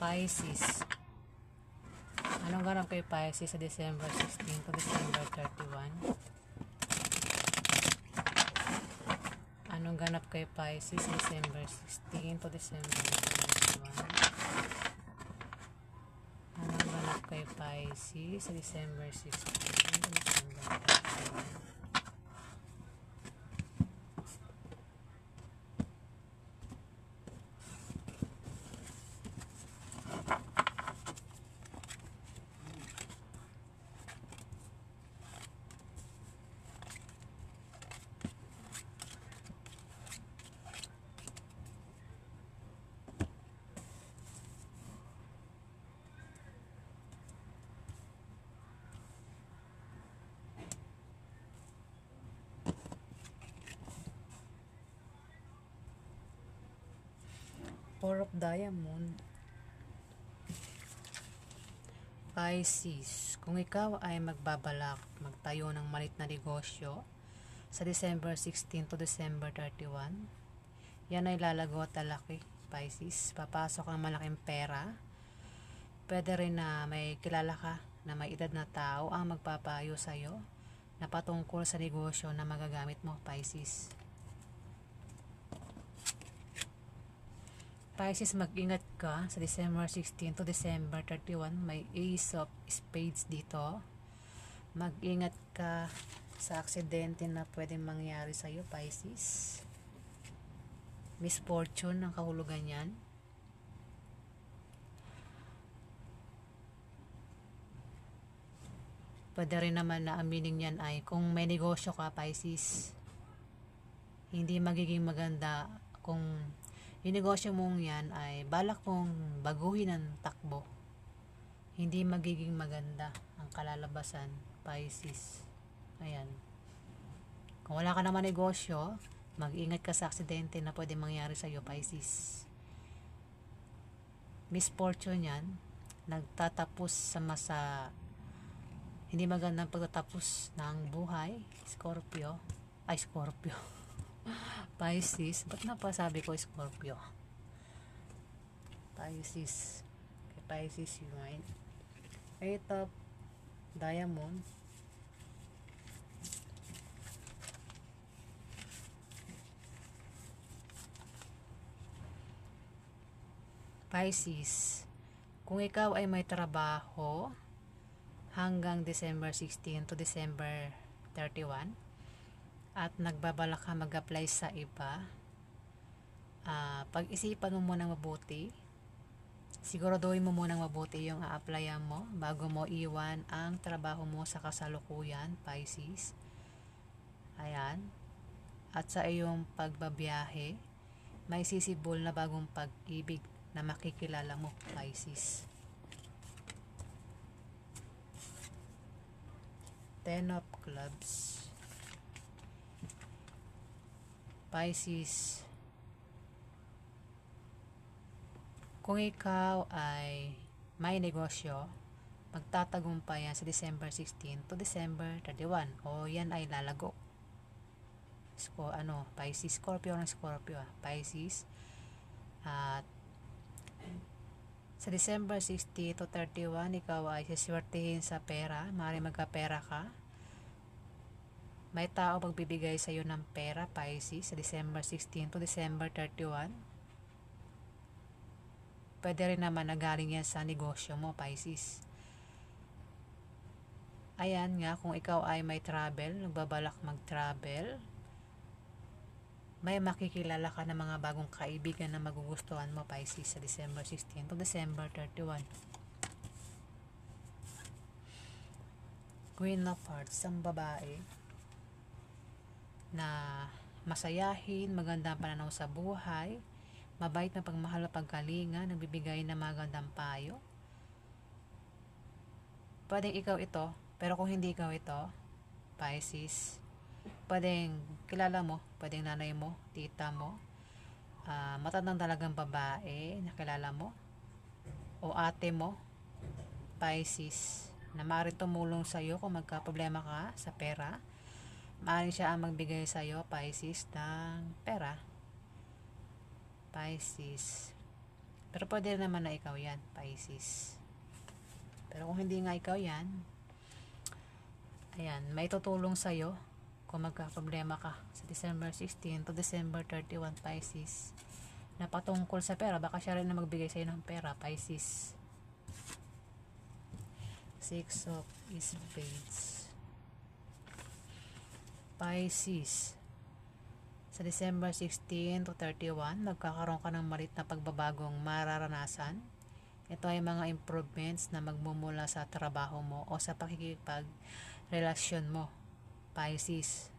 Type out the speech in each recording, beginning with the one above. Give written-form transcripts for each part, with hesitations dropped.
Pisces. Anong ganap kay Pisces sa December 16 to December 31? Anong ganap kay Pisces sa December 16 to December 31? Anong ganap kay Pisces sa December 16 to December 31? Four of Diamond. Pisces, kung ikaw ay magbabalak magtayo ng malit na negosyo sa December 16 to December 31, yan ay lalago at lalaki. Pisces, papasok ang malaking pera. Pwede rin na may kilala ka na may edad na tao ang magpapayo sa'yo na patungkol sa negosyo na magagamit mo, Pisces. Pisces, mag-ingat ka sa December 16 to December 31. May Ace of Spades dito. Mag-ingat ka sa aksidente na pwedeng mangyari sa iyo, Pisces. Misfortune ang kahulugan yan. Pwede rin naman na aminin yan ay kung may negosyo ka, Pisces, hindi magiging maganda kung yung negosyo mong yan ay balak mong baguhin ang takbo. Hindi magiging maganda ang kalalabasan, Pisces. Ayan. Kung wala ka naman negosyo, mag-ingat ka sa aksidente na pwede mangyari sa iyo, Pisces. Misfortune yan. Nagtatapos sa hindi magandang pagtatapos ng buhay. Scorpio. Pisces, ba't napasabi ko Scorpio? Pisces. Kay Pisces yun ay Eight of Diamond. Pisces, kung ikaw ay may trabaho hanggang December 16 to December 31 at nagbabalak ka mag-apply sa iba, pag-isipan mo munang mabuti. Siguraduhin mo munang mabuti yung a-applyan mo bago mo iwan ang trabaho mo sa kasalukuyan, Pisces. Ayan. At sa iyong pagbabiyahe, may sisibol na bagong pag-ibig na makikilala mo, Pisces. Ten of Clubs. Pisces, kung ikaw ay may negosyo, magtatagumpay yan sa December 16 to December 31 o yan ay lalago. Pisces, Scorpio ng Scorpio, Pisces. At sa December 60 to 31, ikaw ay siswertihin sa pera. Maaaring magkapera ka. May tao magbibigay sa iyo ng pera, Pisces, sa December 16 to December 31. Pwede rin naman na galing yan sa negosyo mo, Pisces. Ayan nga, kung ikaw ay may travel, nagbabalak mag-travel, may makikilala ka ng mga bagong kaibigan na magugustuhan mo, Pisces, sa December 16 to December 31. Queen of Hearts, ang babae na masayahin, magandang pananaw sa buhay, mabait na pagmahal at pagkalinga, nagbibigay ng magandang payo. Pwedeng ikaw ito, pero kung hindi ikaw ito, Pisces, pwedeng kilala mo, pwedeng nanay mo, tita mo, matandang talagang babae na kilala mo, o ate mo, Pisces, na maaaring tumulong sa iyo kung magka-problema ka sa pera. Maaaring siya ang magbigay sa iyo, Pisces, ng pera. Pisces. Pero pwede naman na ikaw yan, Pisces. Pero kung hindi nga ikaw yan, ayan, may tutulong sa'yo kung magka-problema ka sa December 16 to December 31, Pisces, na patungkol sa pera. Baka siya rin na magbigay sa'yo ng pera, Pisces. 6 of Spades. Pisces, sa December 16 to 31, magkakaroon ka ng malit na pagbabagong mararanasan. Ito ay mga improvements na magmumula sa trabaho mo o sa pakikipagrelasyon mo, Pisces.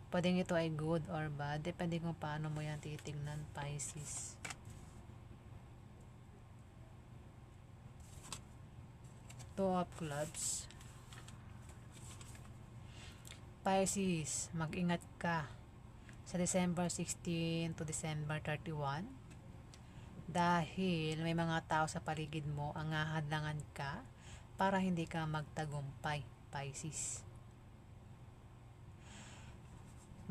Pwedeng ito ay good or bad, depende kung paano mo yan titignan, Pisces. Two of Clubs. Pisces, mag-ingat ka sa December 16 to December 31 dahil may mga tao sa paligid mo ang hahadlangan ka para hindi ka magtagumpay, Pisces.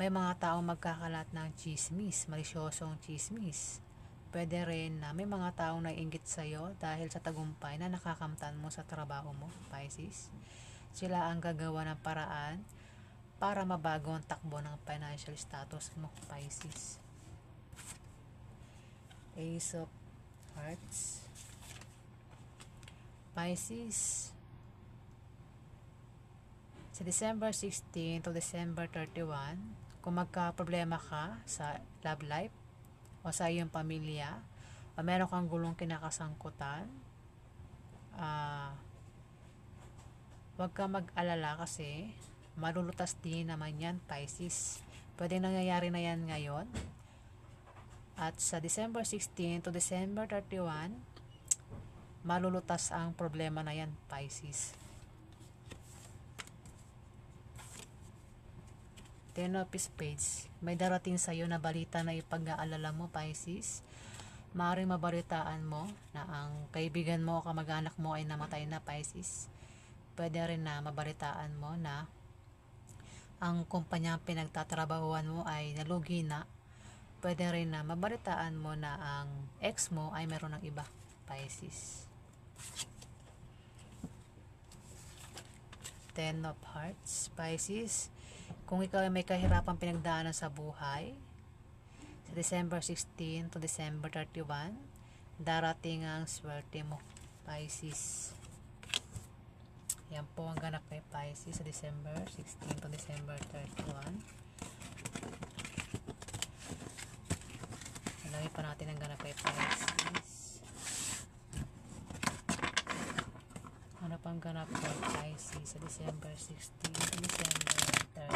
May mga tao magkakalat ng chismis, malisyosong chismis. Pwede rin na may mga taong naiinggit sa'yo dahil sa tagumpay na nakakamtan mo sa trabaho mo, Pisces. Sila ang gagawa ng paraan para mabago ang takbo ng financial status mo, Pisces. Ace of Hearts. Pisces, sa December 16 to December 31, kung magka-problema ka sa love life o sa iyong pamilya o meron kang gulong kinakasangkutan, huwag ka mag-alala kasi malulutas din naman yan, Pisces. Pwede nangyayari na yan ngayon. At sa December 16 to December 31, malulutas ang problema na yan, Pisces. Ten of Spades. May darating sa'yo na balita na ipag-aalala mo, Pisces. Maaaring mabalitaan mo na ang kaibigan mo o kamag-anak mo ay namatay na, Pisces. Pwede rin na mabalitaan mo na ang kumpanyang pinagtatrabahuan mo ay nalugi na. Pwede rin na mabalitaan mo na ang ex mo ay meron ng iba, Pisces. Ten of Hearts, Pisces. Kung ikaw ay may kahirapang pinagdaanan sa buhay, sa December 16 to December 31, darating ang swerte mo, Pisces. Yan po ang ganap kay Pisces sa December 16 to December 31. Alagay pa natin ang ganap kay Pisces. Ano pang ganap kay Pisces sa December 16 to December 31?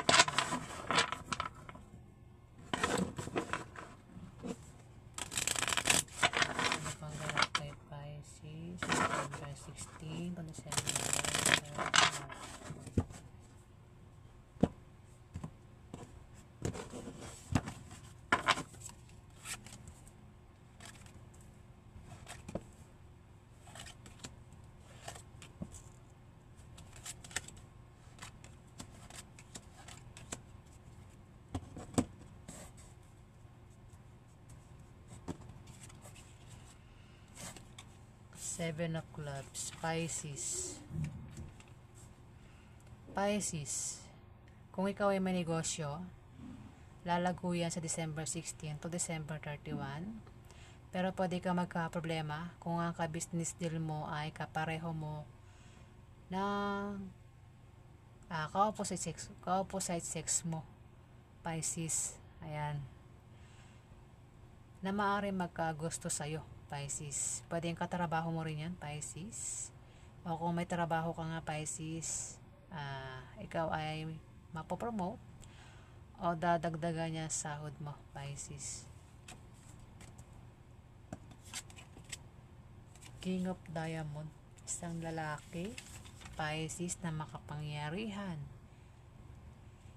Ano pang ganap kay Pisces sa December 16 to December 31? Seven of Clubs, Pisces. Pisces, kung ikaw ay may negosyo, lalago yan sa December 16 to December 31. Pero pwede ka magka-problema kung ang ka-business deal mo ay kapareho mo ng ka-opposite sex mo, Pisces. Ayan. Na maaaring magkagusto sa'yo, Pisces. Pwede yung katrabaho mo rin yan, Pisces. O kung may trabaho ka nga, Pisces, ikaw ay mapopromote o dadagdagan niya sahod mo, Pisces. King of Diamond, isang lalaki, Pisces, na makapangyarihan.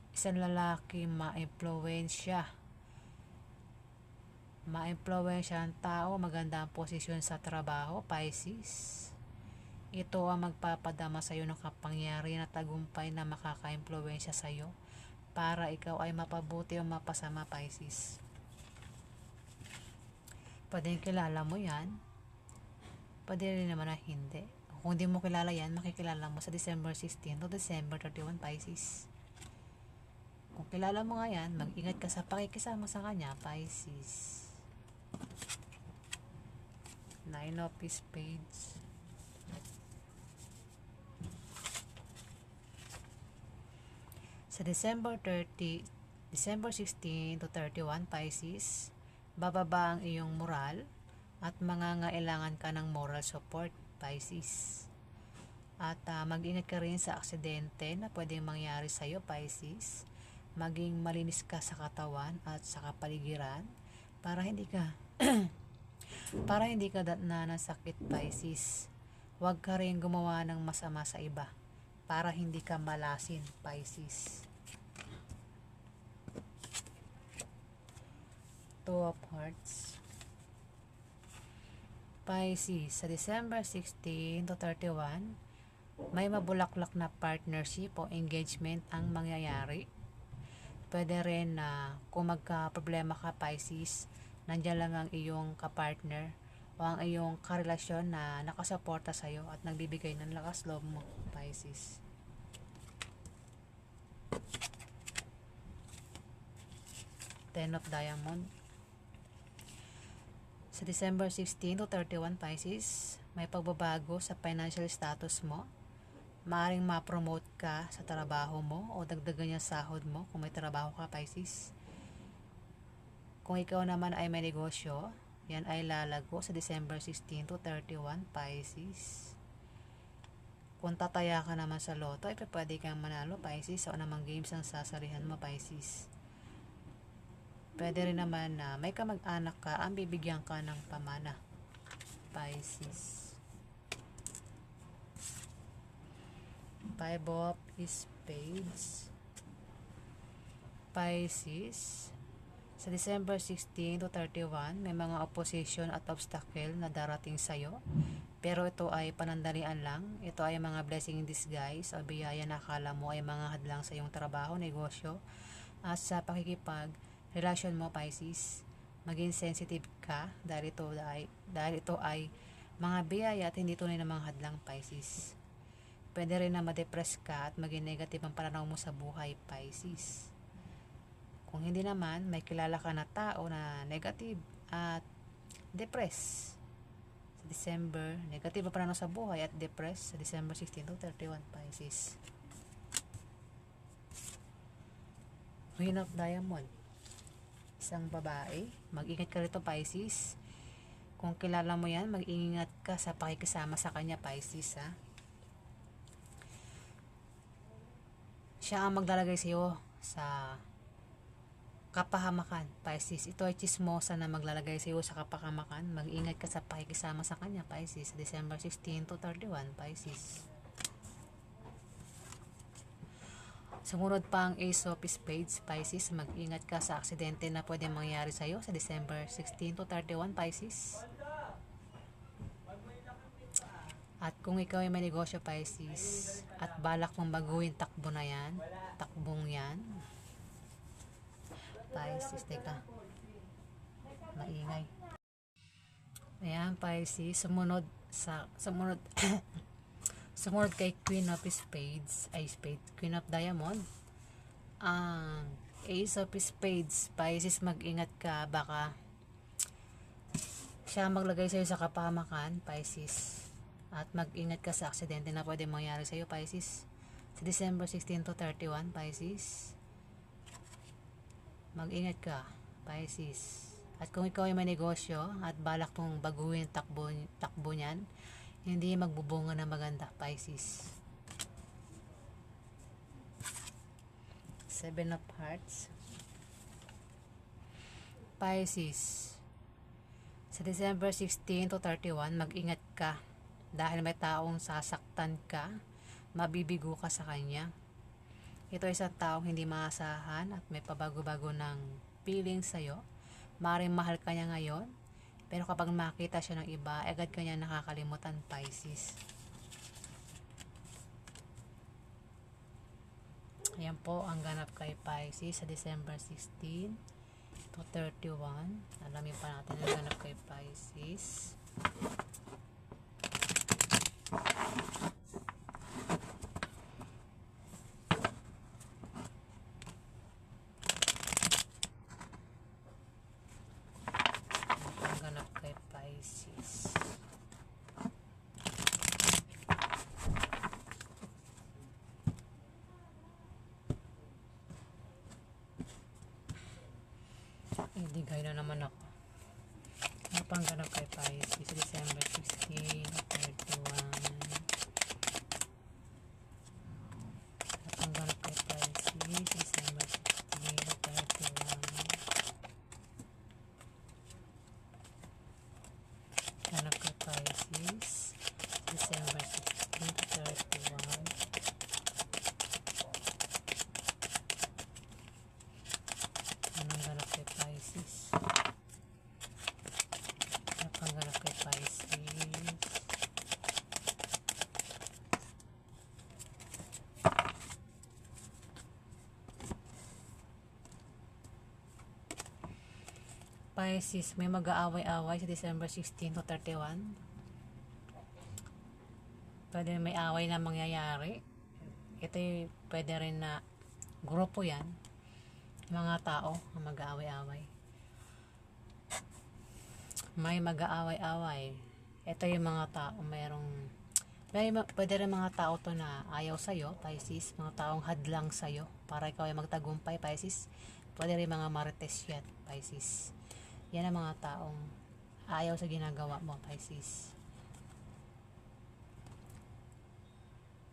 Isang lalaki ma-impluwensya ang tao, maganda ang posisyon sa trabaho, Pisces. Ito ang magpapadama sa iyo ng kapangyarihan at tagumpay na makaka-impluwensya sa iyo para ikaw ay mapabuti o mapasama, Pisces. Pwede kilala mo yan, pwede rin naman na hindi. Kung di mo kilala yan, makikilala mo sa December 16 to December 31 Pisces. Kung kilala mo nga yan, mag-ingat ka sa pakikisama sa kanya, Pisces. Nine of Spades. Sa December 16 to 31 Pisces, bababa ang iyong moral at mangangailangan ka ng moral support, Pisces. At mag-ingat ka rin sa aksidente na pwedeng mangyari sa iyo, Pisces. Maging malinis ka sa katawan at sa kapaligiran para hindi ka nasakit, Pisces. Huwag ka rin gumawa ng masama sa iba para hindi ka malasin, Pisces. Two of Hearts. Pisces, sa December 16 to 31, may mabulaklak na partnership o engagement ang mangyayari. Pwede rin na kung magka-problema ka, Pisces, nandiyan lang ang iyong kapartner o ang iyong karelasyon na nakasuporta sa'yo at nagbibigay ng lakas loob mo, Pisces. Ten of Diamond. Sa December 16 to 31 Pisces, may pagbabago sa financial status mo. Maaaring ma-promote ka sa trabaho mo o dagdagan yung sahod mo kung may trabaho ka, Pisces. Kung ikaw naman ay may negosyo, yan ay lalago sa December 16 to 31 Pisces. Kung tataya ka naman sa loto, ay pwede kang manalo, Pisces, sa anumang games ang sasalihan mo, Pisces. Pwede rin naman na may kamag-anak ka ang bibigyan ka ng pamana, Pisces. Five of Spades. Pisces, sa December 16 to 31, may mga opposition at obstacle na darating sa'yo. Pero ito ay panandalian lang. Ito ay mga blessing in disguise o biyaya na akala mo ay mga hadlang sa iyong trabaho, negosyo, at sa pakikipag-relasyon mo, Pisces. Maging sensitive ka dahil ito ay mga biyaya at hindi tunay na mga hadlang, Pisces. Pwede rin na ma-depress ka at maging negative ang pananaw mo sa buhay, Pisces. Kung hindi naman, may kilala ka na tao na negative at depressed sa December, negative ang pananaw sa buhay at depressed sa December 16 to 31, Pisces. Queen of Diamond. Isang babae. Mag-ingat ka rito, Pisces. Kung kilala mo yan, mag-ingat ka sa pakikisama sa kanya, Pisces, ha. Siya ang maglalagay sa iyo sa kapahamakan, Pisces. Ito ay chismosa na maglalagay sa iyo sa kapahamakan. Mag-ingat ka sa pakikisama sa kanya, Pisces. December 16 to 31, Pisces. Sumunod pa ang Ace of Spades, Pisces. Mag-ingat ka sa aksidente na pwede mangyari sa iyo sa December 16 to 31, Pisces. At kung ikaw ay may negosyo, Pisces, at balak mong baguhin takbong yan, Pisces, teka, maingay. Ayan, Pisces, sumunod sumunod kay Queen of Spades, Queen of Diamond, ang Ace of Spades, Pisces, mag-ingat ka, baka siya maglagay sa'yo sa kapahamakan, Pisces. At mag-ingat ka sa aksidente na pwede mangyari sa iyo, Pisces. Sa December 16 to 31, Pisces. Mag-ingat ka, Pisces. At kung ikaw ay may negosyo at balak mong baguhin takbo niyan, hindi magbubunga na maganda, Pisces. Seven of Hearts. Pisces. Sa December 16 to 31, mag-ingat ka. Dahil may taong sasaktan ka, mabibigo ka sa kanya. Ito ay isang taong hindi maasahan at may pabago-bago ng feeling sa'yo. Maaaring mahal ka niya ngayon, pero kapag makita siya ng iba, agad ka niya nakakalimutan, Pisces. Ayan po ang ganap kay Pisces sa December 16 to 31. Alamin pa natin ang ganap kay Pisces. Ang ganap kay Pisces. Idigay na naman ako. Ano pang ganap kay Pisces? December 16, 31. Ano pang ganap kay Pisces? December 16, 31. Ganap kay Pisces. December 16, 31. Anong ganap kay Pisces? Ano pang ganap kay Pisces? Pisces, may mag-aaway-away sa December 16 to 31. Pwede may away na mangyayari. Ito pwede rin na grupo yan. Mga tao ang mag-aaway-away. May mag-aaway-away. Ito yung mga tao, pwede rin mga tao to na ayaw sa'yo, Pisces. Mga taong hadlang sa'yo para ikaw ay magtagumpay, Pisces. Pwede rin mga marites yan, Pisces. Yan ang mga taong ayaw sa ginagawa mo, Pisces.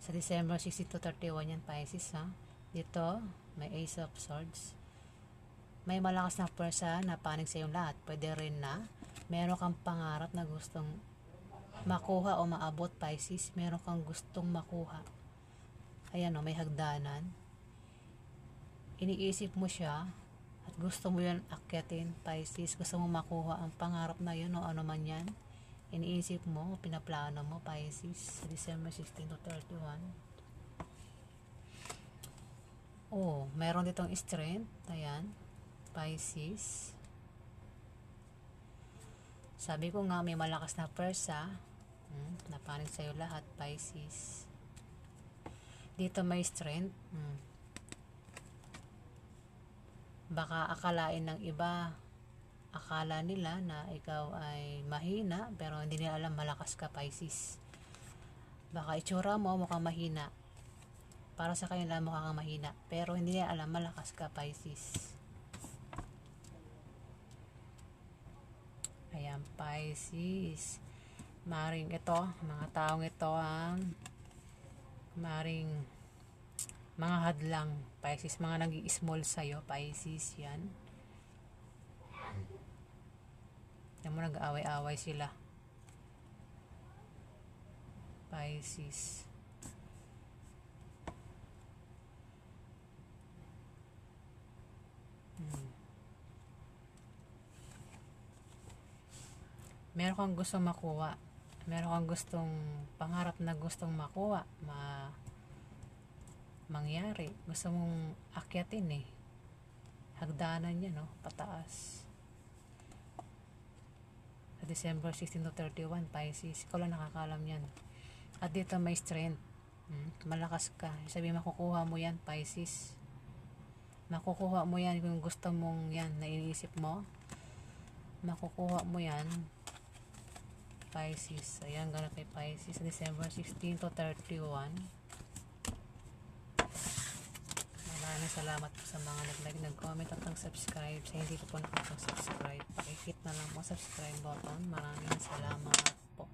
Sa December 16 to 31 yan, Pisces, ha? Dito, may Ace of Swords. May malakas na pwersa na panig sa iyong lahat. Pwede rin na meron kang pangarap na gustong makuha o maabot, Pisces. Meron kang gustong makuha. Ayan o, may hagdanan. Iniisip mo siya at gusto mo yun akyatin, Pisces. Gusto mo makuha ang pangarap na yun o ano man yan. Iniisip mo, pinaplano mo, Pisces. Sa December 16 to 31. Oh, meron ditong strength. Ayan, Pisces. Sabi ko nga, may malakas na pwersa. Napanig sa'yo lahat, Pisces. Dito may strength. Baka akalain ng iba, akala nila na ikaw ay mahina, pero hindi nila alam malakas ka, Pisces. Baka itsura mo mukhang mahina. Para sa kanila mukhang mahina, pero hindi nila alam malakas ka, Pisces. Ayan, Pisces. Maring ito, mga taong ito ang maring mga hadlang, Pisces. Mga nag-i-small sa'yo, Pisces, yan. Yan mo, nag-away-away sila, Pisces. Meron kang gustong makuha. Meron kang gustong pangarap na gustong makuha, mangyari. Gusto mong akyatin eh. Hagdanan niya, no? Pataas. Sa December 16 to 31, Pisces. Ikaw lang nakakalam yan. At dito may strength. Malakas ka. Sabi, makukuha mo yan, Pisces. Makukuha mo yan kung gusto mong yan na iniisip mo. Makukuha mo yan, Pisces. Ayan, ganun kay Pisces sa December 16 to 31. Maraming salamat po sa mga nag-like, nag-comment at nag-subscribe. Sa hindi po nakapag-subscribe, pakihit na lang po subscribe button. Maraming salamat po.